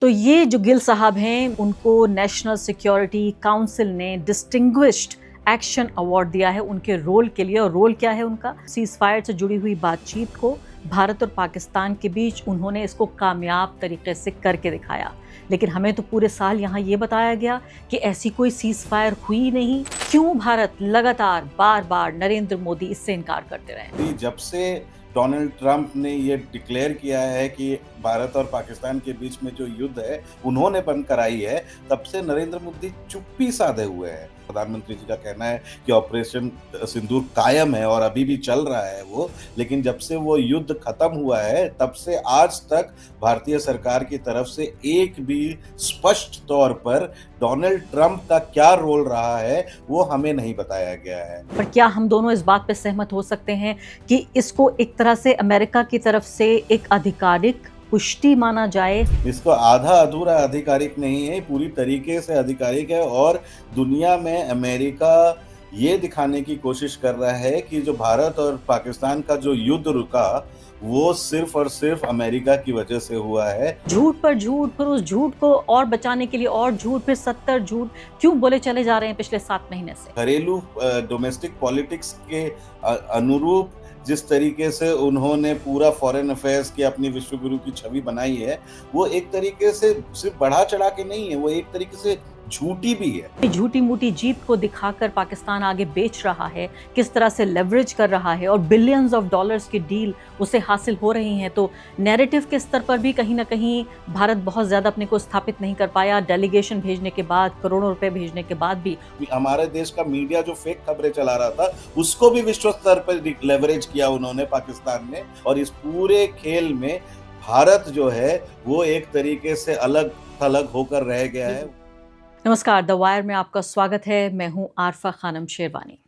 तो ये जो गिल साहब हैं उनको नेशनल सिक्योरिटी काउंसिल ने डिस्टिंग्विश्ड एक्शन अवार्ड दिया है उनके रोल के लिए। और रोल क्या है उनका? सीज फायर से जुड़ी हुई बातचीत को भारत और पाकिस्तान के बीच उन्होंने इसको कामयाब तरीके से करके दिखाया। लेकिन हमें तो पूरे साल यहाँ ये बताया गया कि ऐसी कोई सीज फायर हुई नहीं। क्यों भारत लगातार बार बार नरेंद्र मोदी इससे इनकार करते रहे? जब से डोनाल्ड ट्रंप ने ये डिक्लेयर किया है कि भारत और पाकिस्तान के बीच में जो युद्ध है उन्होंने बंद कराई है, तब से नरेंद्र मोदी चुप्पी साधे हुए हैं। प्रधानमंत्री जी का कहना है कि ऑपरेशन सिंदूर कायम है और अभी भी चल रहा है वो, लेकिन जब से वो युद्ध खत्म हुआ है तब से आज तक भारतीय सरकार की तरफ से एक भी स्पष्ट तौर पर डोनाल्ड ट्रंप का क्या रोल रहा है वो हमें नहीं बताया गया है। पर क्या हम दोनों इस बात पे सहमत हो सकते हैं कि इसको एक तरह से अमेरिका की तरफ से एक आधिकारिक पुष्टि माना जाए? इसको आधा अधूरा आधिकारिक नहीं है, पूरी तरीके से आधिकारिक है। और दुनिया में अमेरिका ये दिखाने की कोशिश कर रहा है कि जो भारत और पाकिस्तान का जो युद्ध रुका वो सिर्फ और सिर्फ अमेरिका की वजह से हुआ है। झूठ पर झूठ, फिर उस झूठ को और बचाने के लिए और झूठ, फिर 70 झूठ क्यों बोले चले जा रहे हैं पिछले 7 महीने से? घरेलू डोमेस्टिक पॉलिटिक्स के अनुरूप जिस तरीके से उन्होंने पूरा फॉरेन अफेयर्स की अपनी विश्व गुरु की छवि बनाई है, वो एक तरीके से सिर्फ बढ़ा चढ़ा के नहीं है, वो एक तरीके से झूठी भी है। झूठी मूठी जीत को दिखाकर पाकिस्तान आगे बेच रहा है, किस तरह से लेवरेज कर रहा है और बिलियंस ऑफ डॉलर्स की डील उसे हासिल हो रही हैं। तो नैरेटिव के स्तर पर भी कहीं ना कहीं भारत बहुत ज़्यादा अपने को स्थापित नहीं कर पाया। डेलीगेशन भेजने के बाद, करोड़ों रुपए भेजने के बाद भी हमारे देश का मीडिया जो फेक खबरें चला रहा था उसको भी विश्व स्तर पर लेवरेज किया उन्होंने पाकिस्तान ने। और इस पूरे खेल में भारत जो है वो एक तरीके से अलग थलग होकर रह गया है। नमस्कार, द वायर में आपका स्वागत है। मैं हूं आरफा खानम शेरवानी।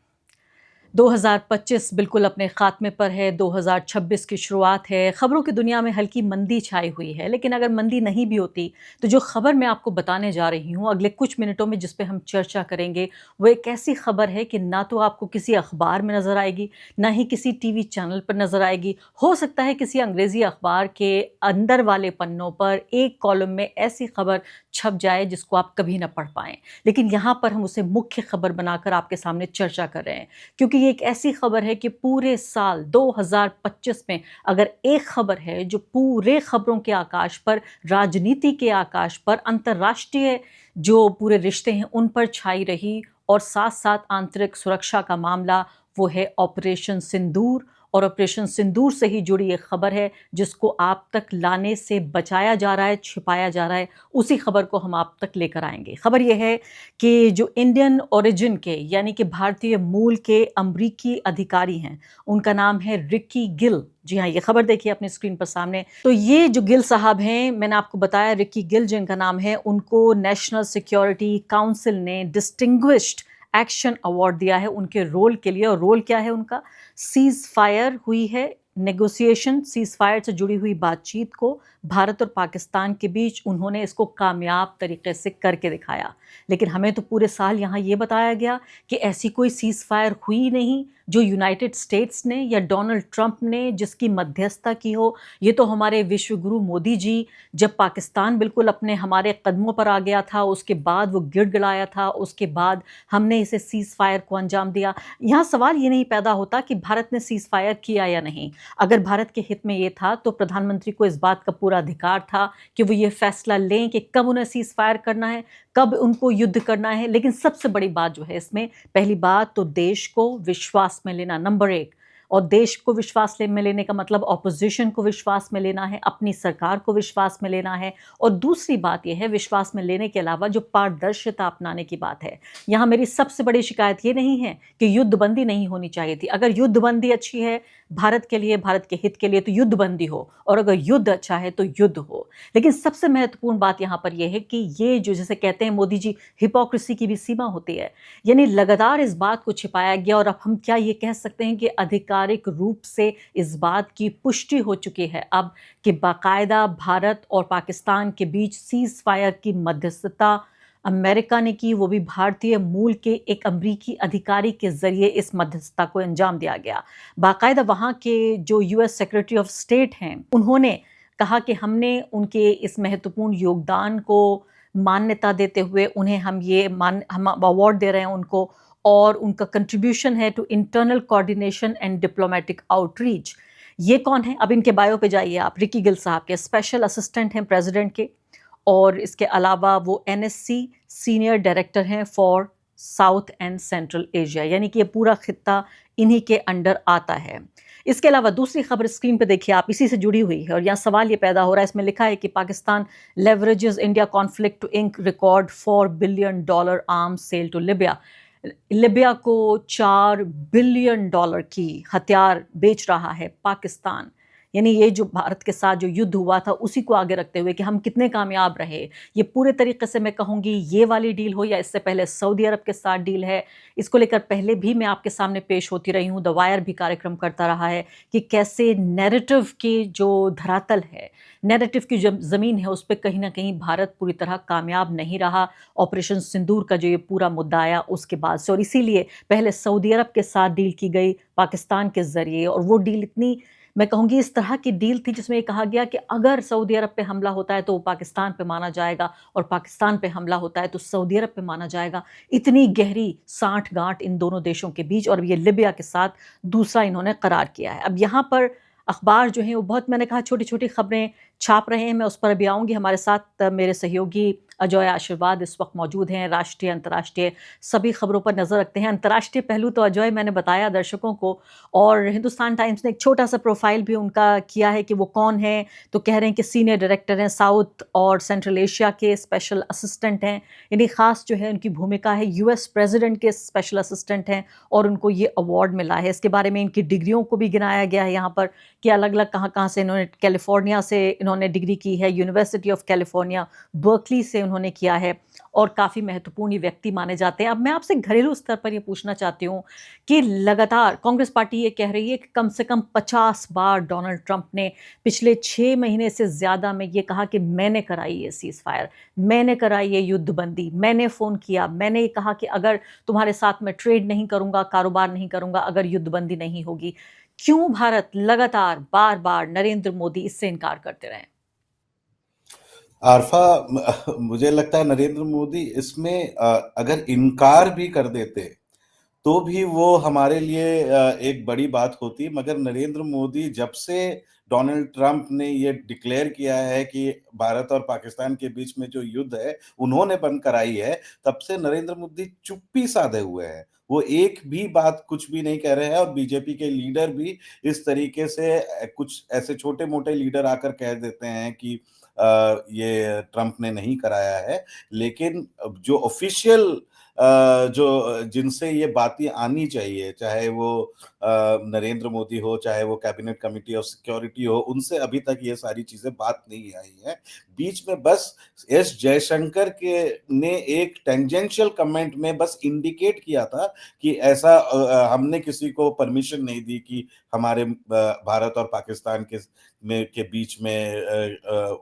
2025 बिल्कुल अपने खात्मे पर है, 2026 की शुरुआत है। खबरों की दुनिया में हल्की मंदी छाई हुई है, लेकिन अगर मंदी नहीं भी होती तो जो खबर मैं आपको बताने जा रही हूँ अगले कुछ मिनटों में, जिस पे हम चर्चा करेंगे, वो एक ऐसी खबर है कि ना तो आपको किसी अखबार में नज़र आएगी, ना ही किसी टीवी चैनल पर नज़र आएगी। हो सकता है किसी अंग्रेज़ी अखबार के अंदर वाले पन्नों पर एक कॉलम में ऐसी खबर छप जाए जिसको आप कभी ना पढ़ पाएं, लेकिन यहाँ पर हम उसे मुख्य खबर बनाकर आपके सामने चर्चा कर रहे हैं। क्योंकि ये एक ऐसी खबर है कि पूरे साल 2025 में अगर एक खबर है जो पूरे खबरों के आकाश पर, राजनीति के आकाश पर, अंतर्राष्ट्रीय जो पूरे रिश्ते हैं उन पर छाई रही और साथ साथ आंतरिक सुरक्षा का मामला, वो है ऑपरेशन सिंदूर। और ऑपरेशन सिंदूर से ही जुड़ी एक खबर है जिसको आप तक लाने से बचाया जा रहा है, छिपाया जा रहा है। उसी खबर को हम आप तक लेकर आएंगे। खबर यह है कि जो इंडियन ओरिजिन के, यानी कि भारतीय मूल के अमरीकी अधिकारी हैं, उनका नाम है रिकी गिल। जी हाँ, ये खबर देखिए अपनी स्क्रीन पर सामने। तो ये जो गिल साहब हैं, मैंने आपको बताया रिकी गिल जिनका नाम है, उनको नेशनल सिक्योरिटी काउंसिल ने डिस्टिंग्विश्ड एक्शन अवार्ड दिया है उनके रोल के लिए। और रोल क्या है उनका? सीज फायर हुई है, नेगोशिएशन, सीज फायर से जुड़ी हुई बातचीत को भारत और पाकिस्तान के बीच उन्होंने इसको कामयाब तरीके से करके दिखाया। लेकिन हमें तो पूरे साल यहाँ ये बताया गया कि ऐसी कोई सीज फायर हुई नहीं जो यूनाइटेड स्टेट्स ने या डोनाल्ड ट्रंप ने जिसकी मध्यस्थता की हो। ये तो हमारे विश्व गुरु मोदी जी, जब पाकिस्तान बिल्कुल अपने हमारे कदमों पर आ गया था, उसके बाद वो गिड़गिड़ाया था, उसके बाद हमने इसे सीज फायर को अंजाम दिया। यहाँ सवाल ये नहीं पैदा होता कि भारत ने सीज फायर किया या नहीं। अगर भारत के हित में ये था तो प्रधानमंत्री को इस बात का पूरा अधिकार था कि वो ये फैसला लें कि कब उन्हें सीज फायर करना है, कब उनको युद्ध करना है। लेकिन सबसे बड़ी बात जो है इसमें, पहली बात तो देश को विश्वास में लेना, नंबर 1। और देश को विश्वास में लेने का मतलब ऑपोजिशन को विश्वास में लेना है, अपनी सरकार को विश्वास में लेना है। और दूसरी बात यह है, विश्वास में लेने के अलावा जो पारदर्शिता अपनाने की बात है। यहाँ मेरी सबसे बड़ी शिकायत ये नहीं है कि युद्धबंदी नहीं होनी चाहिए थी। अगर युद्धबंदी अच्छी है भारत के लिए, भारत के हित के लिए, तो युद्धबंदी हो, और अगर युद्ध अच्छा है तो युद्ध हो। लेकिन सबसे महत्वपूर्ण बात यहाँ पर यह है कि ये जो, जैसे कहते हैं मोदी जी, हिपोक्रेसी की भी सीमा होती है। यानी लगातार इस बात को छिपाया गया। और अब हम क्या ये कह सकते हैं कि आधिकारिक रूप से इस बात की पुष्टि हो चुकी है अब कि बाकायदा भारत और पाकिस्तान के बीच सीज फायर की मध्यस्थता अमेरिका ने की, वो भी भारतीय मूल के एक अमरीकी अधिकारी के जरिए इस मध्यस्थता को अंजाम दिया गया। बाकायदा वहाँ के जो यूएस सेक्रेटरी ऑफ स्टेट हैं, उन्होंने कहा कि हमने उनके इस महत्वपूर्ण योगदान को मान्यता देते हुए उन्हें हम अवार्ड दे रहे हैं उनको, और उनका कंट्रीब्यूशन है to internal coordination and diplomatic outreach. ये कौन है? अब इनके बायो पे जाइए आप। रिकी गिल साहब के स्पेशल असिस्टेंट हैं प्रेसिडेंट के, और इसके अलावा वो एनएससी सीनियर डायरेक्टर हैं for south and central Asia, यानी कि ये पूरा खित्ता इन्हीं के अंडर आता है। इसके अलावा दूसरी खबर स्क्रीन पे देखिए आप, इसी से जुड़ी हुई है, और यहाँ सवाल ये पैदा हो रहा है, इसमें लिखा है कि Pakistan leverages India conflict to ink record $4 billion arms sale to Libya. Libya को $4 बिलियन की हथियार बेच रहा है पाकिस्तान। यानी ये जो भारत के साथ जो युद्ध हुआ था उसी को आगे रखते हुए कि हम कितने कामयाब रहे। ये पूरे तरीके से मैं कहूँगी ये वाली डील हो या इससे पहले सऊदी अरब के साथ डील है, इसको लेकर पहले भी मैं आपके सामने पेश होती रही हूँ। द वायर भी कार्यक्रम करता रहा है कि कैसे नैरेटिव की जो धरातल है, नैरेटिव की जो ज़मीन है, उस पर कहीं ना कहीं भारत पूरी तरह कामयाब नहीं रहा। ऑपरेशन सिंदूर का जो ये पूरा मुद्दा आया उसके बाद से, और इसीलिए पहले सऊदी अरब के साथ डील की गई पाकिस्तान के ज़रिए, और वो डील इतनी, मैं कहूँगी इस तरह की डील थी जिसमें ये कहा गया कि अगर सऊदी अरब पे हमला होता है तो वो पाकिस्तान पे माना जाएगा, और पाकिस्तान पे हमला होता है तो सऊदी अरब पे माना जाएगा। इतनी गहरी साँठ-गाँठ इन दोनों देशों के बीच, और ये लिबिया के साथ दूसरा इन्होंने करार किया है। अब यहाँ पर अखबार जो हैं वो बहुत, मैंने कहा, छोटी-छोटी खबरें छाप रहे हैं, मैं उस पर अभी आऊँगी। हमारे साथ मेरे सहयोगी अजय आशीर्वाद इस वक्त मौजूद हैं। राष्ट्रीय, अंतर्राष्ट्रीय सभी खबरों पर नज़र रखते हैं। अंतर्राष्ट्रीय पहलू तो अजय मैंने बताया दर्शकों को, और हिंदुस्तान टाइम्स ने एक छोटा-सा प्रोफाइल भी उनका किया है कि वो कौन हैं, तो कह रहे हैं कि सीनियर डायरेक्टर हैं, साउथ और सेंट्रल एशिया के स्पेशल असिस्टेंट हैं। यानी ख़ास जो है उनकी भूमिका है, यूएस प्रेसिडेंट के स्पेशल असिस्टेंट हैं, और उनको ये अवार्ड मिला है। इसके बारे में इनकी डिग्रियों को भी गिनाया गया है यहाँ पर कि अलग-अलग कहाँ-कहाँ से इन्होंने, कैलिफ़ोर्निया से इन्होंने डिग्री की है, यूनिवर्सिटी ऑफ कैलिफ़ोर्निया बर्कली से उन्होंने किया है, और काफ़ी महत्वपूर्ण ये व्यक्ति माने जाते हैं। अब मैं आपसे घरेलू स्तर पर ये पूछना चाहती हूँ कि लगातार कांग्रेस पार्टी ये कह रही है कि कम से कम 50 बार डोनाल्ड ट्रंप ने पिछले 6 महीने से ज़्यादा में ये कहा कि मैंने कराई ये सीज़ फायर, मैंने कराई ये युद्धबंदी, मैंने फ़ोन किया, मैंने ये कहा कि अगर तुम्हारे साथ मैं ट्रेड नहीं करूँगा, कारोबार नहीं करूँगा, अगर युद्धबंदी नहीं होगी। क्यों भारत लगातार बार-बार नरेंद्र मोदी इससे इनकार करते रहे? आरफा, मुझे लगता है नरेंद्र मोदी इसमें अगर इनकार भी कर देते तो भी वो हमारे लिए एक बड़ी बात होती, मगर नरेंद्र मोदी जब से डोनाल्ड ट्रंप ने ये डिक्लेयर किया है कि भारत और पाकिस्तान के बीच में जो युद्ध है उन्होंने बंद कराई है, तब से नरेंद्र मोदी चुप्पी साधे हुए हैं। वो एक भी बात कुछ भी नहीं कह रहे हैं, और बीजेपी के लीडर भी इस तरीके से कुछ ऐसे छोटे-मोटे लीडर आकर कह देते हैं कि ये ट्रंप ने नहीं कराया है, लेकिन जो ऑफिशियल जो जिनसे ये बातें आनी चाहिए, चाहे वो नरेंद्र मोदी हो, चाहे वो कैबिनेट कमिटी ऑफ सिक्योरिटी हो, उनसे अभी तक ये सारी चीजें बात नहीं आई है। बीच में बस एस जयशंकर के ने एक टेंजेंशियल कमेंट में बस इंडिकेट किया था कि ऐसा हमने किसी को परमिशन नहीं दी कि हमारे भारत और पाकिस्तान के बीच में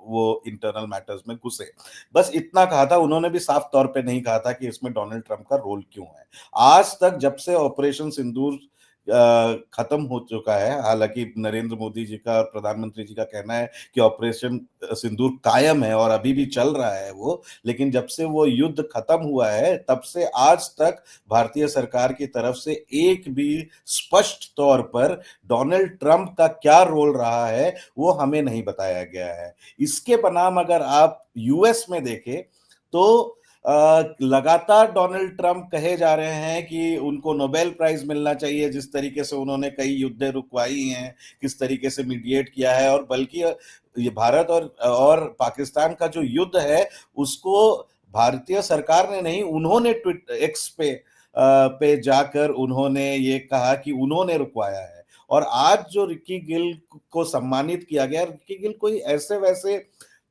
वो इंटरनल मैटर्स में घुसे। बस इतना कहा था, उन्होंने भी साफ तौर पे नहीं कहा था कि इसमें डोनाल्ड ट्रंप का रोल क्यों है। आज तक जब से ऑपरेशन सिंदूर खत्म हो चुका है, हालांकि नरेंद्र मोदी जी का और प्रधानमंत्री जी का कहना है कि ऑपरेशन सिंदूर कायम है और अभी भी चल रहा है वो, लेकिन जब से वो युद्ध खत्म हुआ है तब से आज तक भारतीय सरकार की तरफ से एक भी स्पष्ट तौर पर डोनाल्ड ट्रंप का क्या रोल रहा है वो हमें नहीं बताया गया है। इसके बनाम अगर आप यूएस में देखें तो लगातार डोनाल्ड ट्रंप कहे जा रहे हैं कि उनको नोबेल प्राइज मिलना चाहिए, जिस तरीके से उन्होंने कई युद्धें रुकवाई हैं, किस तरीके से मीडिएट किया है, और बल्कि ये भारत और पाकिस्तान का जो युद्ध है उसको भारतीय सरकार ने नहीं, उन्होंने ट्विट एक्स पे जाकर उन्होंने ये कहा कि उन्होंने रुकवाया है। और आज जो रिकी गिल को सम्मानित किया गया, रिकी गिल कोई ऐसे वैसे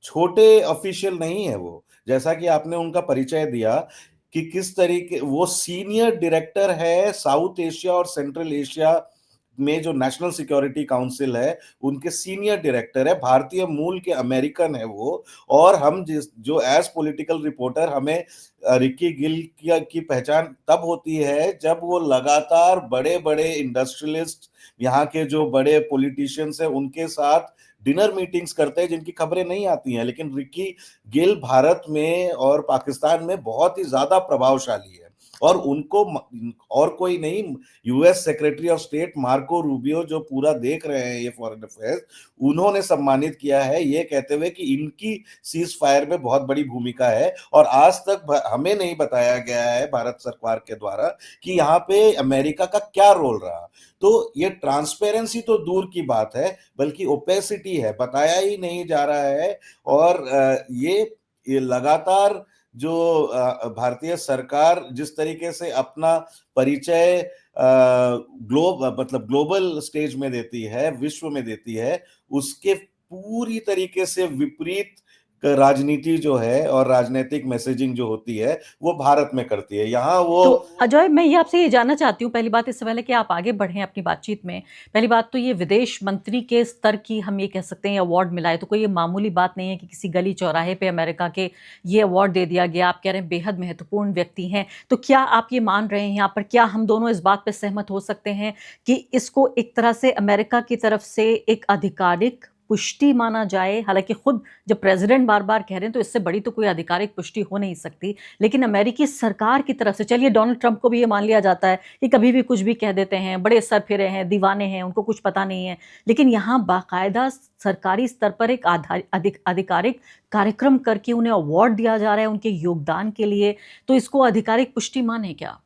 छोटे ऑफिशियल नहीं है वो, जैसा कि आपने उनका परिचय दिया कि किस तरीके वो सीनियर डायरेक्टर है साउथ एशिया और सेंट्रल एशिया में जो नेशनल सिक्योरिटी काउंसिल है, उनके सीनियर डायरेक्टर है, भारतीय मूल के अमेरिकन है वो। और हम जो एज पॉलिटिकल रिपोर्टर हमें रिकी गिल की पहचान तब होती है जब वो लगातार बड़े-बड़े इंडस्ट्रियलिस्ट, यहाँ के जो बड़े पॉलिटिशियंस हैं उनके साथ डिनर मीटिंग्स करते हैं जिनकी खबरें नहीं आती हैं, लेकिन रिकी गिल भारत में और पाकिस्तान में बहुत ही ज़्यादा प्रभावशाली है और उनको और कोई नहीं, US secretary of state Marco Rubio जो पूरा देख रहे हैं ये फॉरेन अफेयर्स, उन्होंने सम्मानित किया है ये कहते हुए कि इनकी सीज फायर में बहुत बड़ी भूमिका है और आज तक हमें नहीं बताया गया है भारत सरकार के द्वारा कि यहाँ पे अमेरिका का क्या रोल रहा। तो ये ट्रांसपेरेंसी तो दूर की बात है, बल्कि ओपेसिटी है, बताया ही नहीं जा रहा है और ये लगातार जो भारतीय सरकार जिस तरीके से अपना परिचय मतलब ग्लोबल स्टेज में देती है, विश्व में देती है, उसके पूरी तरीके से विपरीत राजनीति जो है और राजनीतिक मैसेजिंग जो होती है वो भारत में करती है। यहाँ वो तो अजय, मैं ये आपसे ये जानना चाहती हूँ, पहली बात इससे पहले कि आप आगे बढ़ें अपनी बातचीत में, पहली बात तो ये विदेश मंत्री के स्तर की हम ये कह सकते हैं अवार्ड मिला है, तो कोई ये मामूली बात नहीं है कि किसी गली चौराहे पे अमेरिका के ये अवार्ड दे दिया गया। आप कह रहे हैं बेहद महत्वपूर्ण व्यक्ति हैं, तो क्या आप ये मान रहे हैं यहाँ पर, क्या हम दोनों इस बात पर सहमत हो सकते हैं कि इसको एक तरह से अमेरिका की तरफ से एक आधिकारिक पुष्टि माना जाए? हालांकि खुद जब प्रेसिडेंट बार बार कह रहे हैं तो इससे बड़ी तो कोई आधिकारिक पुष्टि हो नहीं सकती, लेकिन अमेरिकी सरकार की तरफ से, चलिए डोनाल्ड ट्रंप को भी ये मान लिया जाता है कि कभी भी कुछ भी कह देते हैं, बड़े सरफिरे हैं, दीवाने हैं, उनको कुछ पता नहीं है, लेकिन यहाँ बाकायदा सरकारी स्तर पर एक आधिकारिक कार्यक्रम करके उन्हें अवार्ड दिया जा रहा है उनके योगदान के लिए, तो इसको आधिकारिक पुष्टि माने क्या?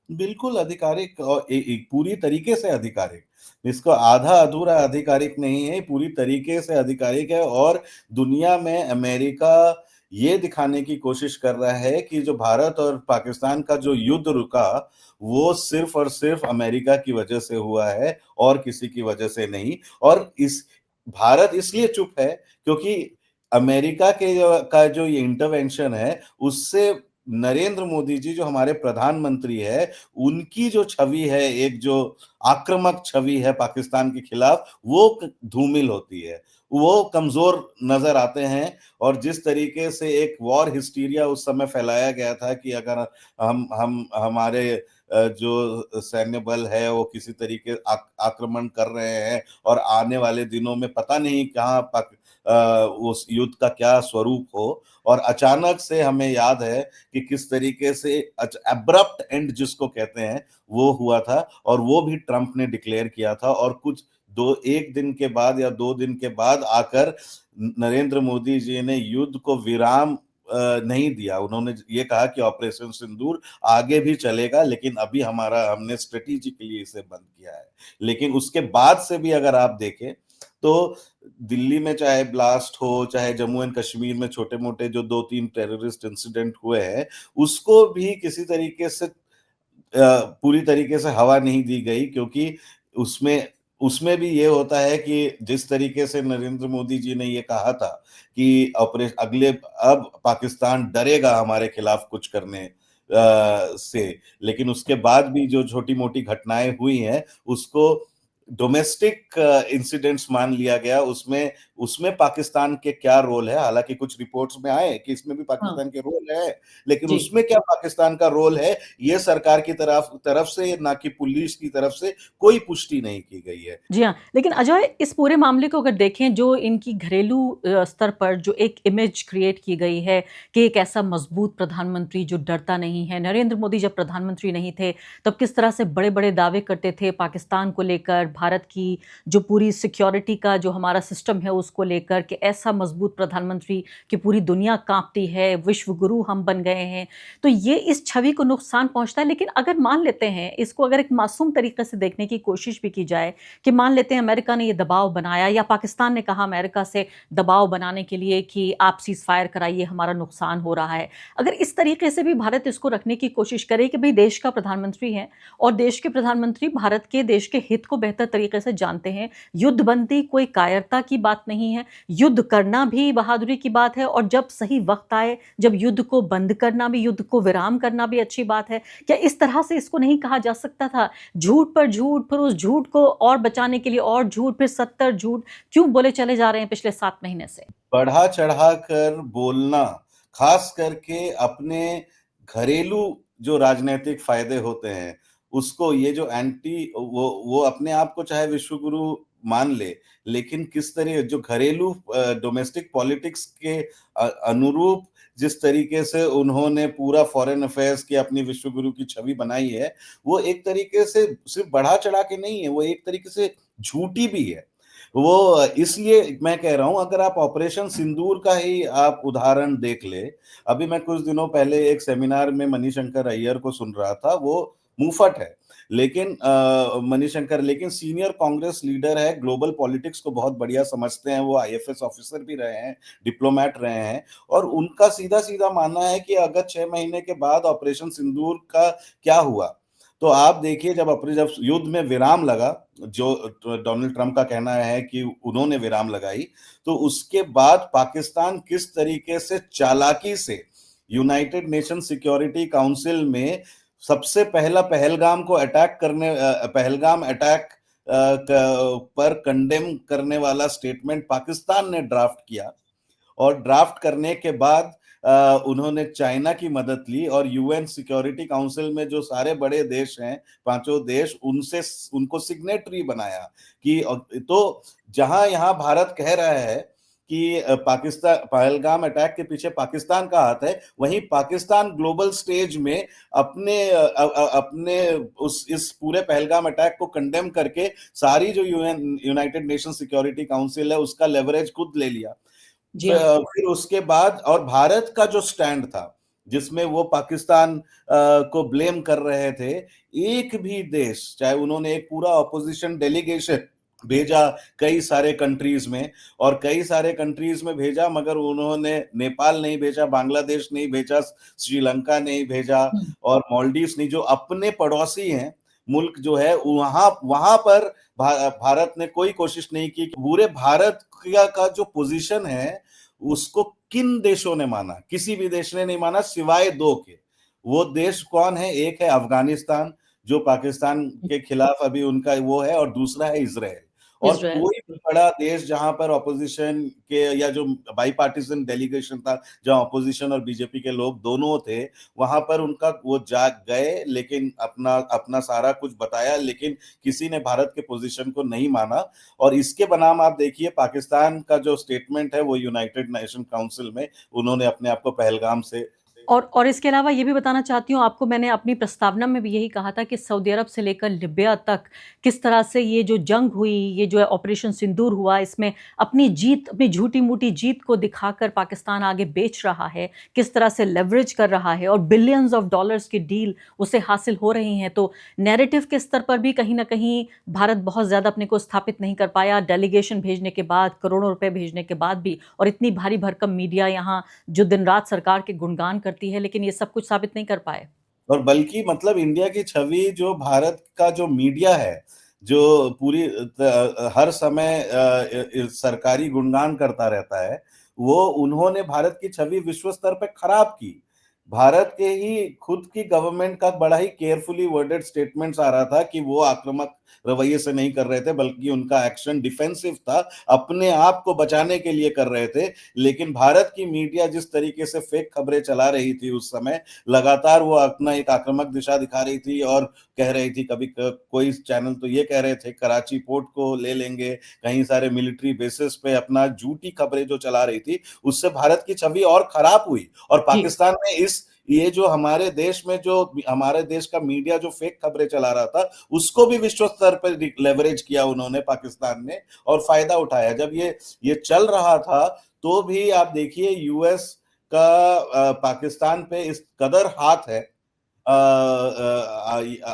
बिल्कुल आधिकारिक और पूरी तरीके से आधिकारिक, इसको आधा अधूरा आधिकारिक नहीं है, पूरी तरीके से आधिकारिक है और दुनिया में अमेरिका ये दिखाने की कोशिश कर रहा है कि जो भारत और पाकिस्तान का जो युद्ध रुका वो सिर्फ और सिर्फ अमेरिका की वजह से हुआ है और किसी की वजह से नहीं। और इस भारत इसलिए चुप है क्योंकि अमेरिका के जो ये इंटरवेंशन है उससे नरेंद्र मोदी जी जो हमारे प्रधानमंत्री है, उनकी जो छवि है, एक जो आक्रामक छवि है पाकिस्तान के खिलाफ, वो धूमिल होती है, वो कमजोर नजर आते हैं। और जिस तरीके से एक वॉर हिस्टीरिया उस समय फैलाया गया था कि अगर हम हमारे जो सैन्य बल है वो किसी तरीके आक्रमण कर रहे हैं और आने वाले दिनों में पता नहीं कहाँ उस युद्ध का क्या स्वरूप हो, और अचानक से हमें याद है कि किस तरीके से एब्रप्ट एंड जिसको कहते हैं वो हुआ था और वो भी ट्रंप ने डिक्लेयर किया था और कुछ एक दिन के बाद या 2 दिन के बाद आकर नरेंद्र मोदी जी ने युद्ध को विराम नहीं दिया। उन्होंने ये कहा कि ऑपरेशन सिंदूर आगे भी चलेगा, लेकिन अभी हमने स्ट्रेटेजिकली इसे बंद किया है। लेकिन उसके बाद से भी अगर आप देखें तो दिल्ली में चाहे ब्लास्ट हो, चाहे जम्मू एंड कश्मीर में छोटे-मोटे जो 2-3 टेररिस्ट इंसिडेंट हुए हैं, उसको भी किसी तरीके से पूरी तरीके से हवा नहीं दी गई, क्योंकि उसमें उसमें भी ये होता है कि जिस तरीके से नरेंद्र मोदी जी ने ये कहा था कि अब पाकिस्तान डरेगा हमारे खिलाफ कुछ करने से, लेकिन उसके बाद भी जो छोटी-मोटी घटनाएं हुई हैं उसको डोमेस्टिक इंसिडेंट्स मान लिया गया। उसमें उसमें पाकिस्तान के क्या रोल है, हालांकि कुछ रिपोर्ट्स में आए कि इसमें भी हाँ पाकिस्तान के रोल है, लेकिन जी। उसमें क्या पाकिस्तान का रोल है ये सरकार की तरफ तरफ से, ना कि पुलिस की तरफ से कोई पुष्टि नहीं की गई है। जी हाँ, लेकिन अजय, इस पूरे मामले को अगर देखें, जो इनकी घरेलू स्तर पर जो एक इमेज क्रिएट की गई है कि एक ऐसा मजबूत प्रधानमंत्री जो डरता नहीं है। नरेंद्र मोदी जब प्रधानमंत्री नहीं थे तब किस तरह से बड़े-बड़े दावे करते थे पाकिस्तान को लेकर, भारत की जो पूरी सिक्योरिटी का जो हमारा सिस्टम है उसको लेकर, कि ऐसा मजबूत प्रधानमंत्री कि पूरी दुनिया काँपती है, विश्व गुरु हम बन गए हैं। तो ये इस छवि को नुकसान पहुँचता है, लेकिन अगर मान लेते हैं इसको, अगर एक मासूम तरीके से देखने की कोशिश भी की जाए कि मान लेते हैं अमेरिका ने ये दबाव बनाया या पाकिस्तान ने कहा अमेरिका से दबाव बनाने के लिए कि आप सीज़ फायर कराइए, हमारा नुकसान हो रहा है। अगर इस तरीके से भी भारत इसको रखने की कोशिश करे कि भई देश का प्रधानमंत्री है और देश के प्रधानमंत्री भारत के देश के हित को बेहतर तरीके से जानते हैं, युद्धबंदी कोई कायरता की बात नहीं है, युद्ध करना भी बहादुरी की बात है और जब सही वक़्त आए, जब युद्ध को बंद करना भी, युद्ध को विराम करना भी अच्छी बात है। क्या इस तरह से इसको नहीं कहा जा सकता था? झूठ पर झूठ, फिर उस झूठ को और बचाने के लिए और झूठ, फिर 70 झूठ क्यों बोले चले जा रहे हैं पिछले 7 महीने से? बढ़ा चढ़ा कर बोलना, खास करके अपने घरेलू जो राजनीतिक फायदे होते हैं, उसको ये जो एंटी वो अपने आप को चाहे विश्व गुरु मान ले, लेकिन किस तरह जो घरेलू डोमेस्टिक पॉलिटिक्स के अनुरूप जिस तरीके से उन्होंने पूरा फॉरेन अफेयर्स की अपनी विश्व गुरु की छवि बनाई है, वो एक तरीके से सिर्फ बढ़ा चढ़ा के नहीं है, वो एक तरीके से झूठी भी है। वो इसलिए मैं कह रहा हूं, अगर आप ऑपरेशन सिंदूर का ही आप उदाहरण देख ले, अभी मैं कुछ दिनों पहले एक सेमिनार में मणिशंकर अय्यर को सुन रहा था, वो मुंहफट है, लेकिन मणिशंकर लेकिन सीनियर कांग्रेस लीडर है, ग्लोबल पॉलिटिक्स को बहुत बढ़िया समझते हैं, वो आईएफएस ऑफिसर भी रहे हैं, डिप्लोमेट रहे हैं, और उनका सीधा सीधा मानना है कि अगर 6 महीने के बाद ऑपरेशन सिंदूर का क्या हुआ, तो आप देखिए जब युद्ध में विराम लगा, जो डोनाल्ड ट्रंप का कहना है कि उन्होंने विराम लगाई, तो उसके बाद पाकिस्तान किस तरीके से चालाकी से यूनाइटेड नेशन सिक्योरिटी काउंसिल में सबसे पहला पहलगाम अटैक पर कंडेम करने वाला स्टेटमेंट पाकिस्तान ने ड्राफ्ट किया, और ड्राफ्ट करने के बाद उन्होंने चाइना की मदद ली, और यूएन सिक्योरिटी काउंसिल में जो सारे बड़े देश हैं, पांचों देश, उनको सिग्नेटरी बनाया कि तो जहां यहां भारत कह रहा है कि पाकिस्तान पहलगाम अटैक के पीछे पाकिस्तान का हाथ है, वहीं पाकिस्तान ग्लोबल स्टेज में अपने इस पूरे पहलगाम अटैक को कंडेम करके सारी जो यूनाइटेड नेशन सिक्योरिटी काउंसिल है उसका लेवरेज खुद ले लिया। जी हाँ। फिर उसके बाद, और भारत का जो स्टैंड था जिसमें वो पाकिस्तान को ब्लेम कर रहे थे, एक भी देश, चाहे उन्होंने एक पूरा ऑपोजिशन डेलीगेशन भेजा कई सारे कंट्रीज में, और कई सारे कंट्रीज में भेजा, मगर उन्होंने नेपाल नहीं भेजा, बांग्लादेश नहीं भेजा, श्रीलंका नहीं भेजा, और मालदीव्स नहीं, जो अपने पड़ोसी हैं मुल्क जो है, वहां वहां पर भारत ने कोई कोशिश नहीं की। पूरे भारत का जो पोजीशन है उसको किन देशों ने माना? किसी भी देश ने नहीं माना सिवाय दो के। वो देश कौन है? एक है अफगानिस्तान, जो पाकिस्तान के खिलाफ अभी उनका वो है, और दूसरा है इजराइल। और इजराइल। कोई भी बड़ा देश जहां पर ऑपोजिशन के, या जो बाई पार्टीजन डेलीगेशन था, जहां ऑपोजिशन और बीजेपी के लोग दोनों थे, वहां पर उनका वो जाग गए, लेकिन अपना अपना सारा कुछ बताया, लेकिन किसी ने भारत के पोजीशन को नहीं माना। और इसके बनाम आप देखिए पाकिस्तान का जो स्टेटमेंट है, वो यूनाइटेड नेशन काउंसिल में उन्होंने अपने आप को पहलगाम से और इसके अलावा ये भी बताना चाहती हूँ आपको, मैंने अपनी प्रस्तावना में भी यही कहा था कि सऊदी अरब से लेकर लिबिया तक किस तरह से ये जो जंग हुई, ये जो है ऑपरेशन सिंदूर हुआ, इसमें अपनी जीत, अपनी झूठी-मूठी जीत को दिखाकर पाकिस्तान आगे बेच रहा है, किस तरह से लेवरेज कर रहा है, और बिलियंस ऑफ डॉलर्स की डील उसे हासिल हो रही हैं। तो नैरेटिव के स्तर पर भी कहीं न कहीं भारत बहुत ज़्यादा अपने को स्थापित नहीं कर पाया, डेलीगेशन भेजने के बाद, करोड़ों रुपए भेजने के बाद भी, और इतनी भारी भरकम मीडिया यहाँ जो दिन-रात सरकार के गुणगान करती है, लेकिन ये सब कुछ साबित नहीं कर पाए। और बल्कि मतलब इंडिया की छवि, जो भारत का जो मीडिया है, जो पूरी हर समय सरकारी गुणगान करता रहता है, वो उन्होंने भारत की छवि विश्व स्तर पे खराब की। भारत के ही खुद की गवर्नमेंट का बड़ा ही केयरफुली वर्डेड स्टेटमेंट्स आ रहा था कि वो आक्रामक रवैये से नहीं कर रहे थे, बल्कि उनका एक्शन डिफेंसिव था, अपने आप को बचाने के लिए कर रहे थे। लेकिन भारत की मीडिया जिस तरीके से फेक खबरें चला रही थी उस समय, लगातार वो अपना एक आक्रामक दिशा दिखा रही थी, और कह रही थी, कभी कोई चैनल तो ये कह रहे थे कराची पोर्ट को ले लेंगे, कहीं सारे मिलिट्री बेसिस पे अपना झूठी खबरें जो चला रही थी, उससे भारत की छवि और खराब हुई। और जी। पाकिस्तान ने ये जो हमारे देश में, जो हमारे देश का मीडिया जो फेक खबरें चला रहा था, उसको भी विश्व स्तर पर लेवरेज किया उन्होंने, पाकिस्तान ने, और फायदा उठाया। जब ये चल रहा था, तो भी आप देखिए यूएस का पाकिस्तान पे इस कदर हाथ है,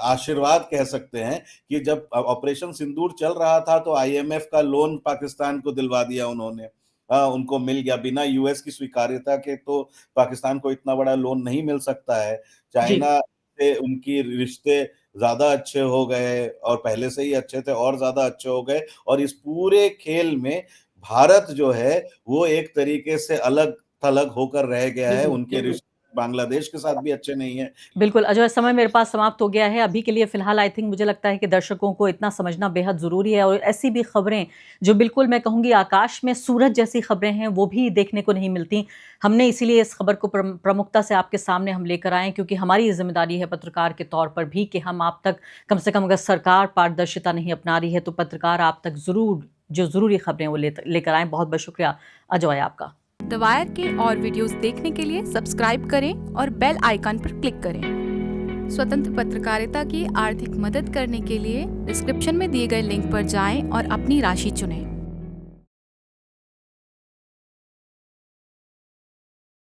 आशीर्वाद कह सकते हैं, कि जब ऑपरेशन सिंदूर चल रहा था तो आईएमएफ का लोन पाकिस्तान को दिलवा दिया उन्होंने। उनको मिल गया बिना यूएस की स्वीकार्यता के, तो पाकिस्तान को इतना बड़ा लोन नहीं मिल सकता है। जी। चाइना से उनकी रिश्ते ज्यादा अच्छे हो गए, और पहले से ही अच्छे थे और ज्यादा अच्छे हो गए, और इस पूरे खेल में भारत जो है वो एक तरीके से अलग थलग होकर रह गया है। बिल्कुल, उनके बिल्कुल। रिश्ते बांग्लादेश के साथ भी अच्छे नहीं है। बिल्कुल अजय, समय मेरे पास समाप्त हो गया है अभी के लिए। फिलहाल आई थिंक मुझे लगता है कि दर्शकों को इतना समझना बेहद ज़रूरी है, और ऐसी भी खबरें जो बिल्कुल मैं कहूँगी आकाश में सूरज जैसी खबरें हैं वो भी देखने को नहीं मिलती। हमने इसीलिए इस खबर को प्रमुखता से आपके सामने हम लेकर आए, क्योंकि हमारी ये जिम्मेदारी है पत्रकार के तौर पर भी कि हम आप तक कम से कम, अगर सरकार पारदर्शिता नहीं अपना रही है तो पत्रकार आप तक ज़रूर जो ज़रूरी खबरें वो लेकर आएँ। बहुत बहुत शुक्रिया अजय आपका। द वायर के और वीडियोस देखने के लिए सब्सक्राइब करें और बेल आइकन पर क्लिक करें। स्वतंत्र पत्रकारिता की आर्थिक मदद करने के लिए डिस्क्रिप्शन में दिए गए लिंक पर जाएं और अपनी राशि चुनें।